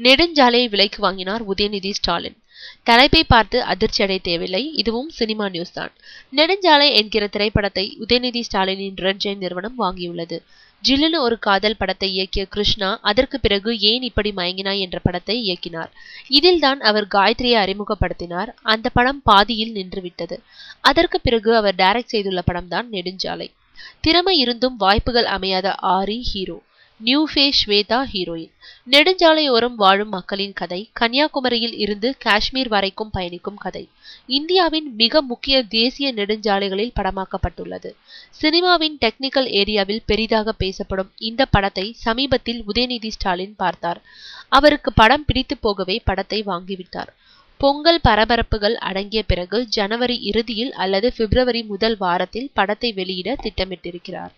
நெடுஞ்சாலையை விலைக்கு வாங்கினார் உதயநிதி ஸ்டாலின். தலைப்பை பார்த்து அதிர்ச்சி அடைய தேவையில்லை, இதுவும் சினிமா நியூஸ் தான். நெடுஞ்சாலை என்கிற திரைப்படத்தை உதயநிதி ஸ்டாலினின் ரெட் ஜெயின் நிறுவனம் வாங்கியுள்ளது. ஜில்லுன்னு ஒரு காதல் படத்தை இயக்கிய கிருஷ்ணா அதற்கு பிறகு ஏன் இப்படி மயங்கினாய் என்ற படத்தை இயக்கினார். இதில் தான் அவர் காயத்ரியை அறிமுகப்படுத்தினார். அந்த படம் பாதியில் நின்றுவிட்டது. அதற்கு பிறகு அவர் டைரக்ட் செய்துள்ள படம்தான் நெடுஞ்சாலை. திறமை இருந்தும் வாய்ப்புகள் அமையாத Aari hero, new face Swetha heroine. நெடுஞ்சாலையோரம் வாழும் மக்களின் கதை, கன்னியாகுமரியில் இருந்து காஷ்மீர் வரைக்கும் பயணிக்கும் கதை. இந்தியாவின் மிக முக்கிய தேசிய நெடுஞ்சாலைகளில் படமாக்கப்பட்டுள்ளது. சினிமாவின் டெக்னிக்கல் ஏரியாவில் பெரிதாக பேசப்படும் இந்த படத்தை சமீபத்தில் உதயநிதி ஸ்டாலின் பார்த்தார். அவருக்கு படம் பிடித்து போகவே படத்தை வாங்கிவிட்டார். பொங்கல் பரபரப்புகள் அடங்கிய பிறகு ஜனவரி இறுதியில் அல்லது பிப்ரவரி முதல் வாரத்தில் படத்தை வெளியிட திட்டமிட்டிருக்கிறார்.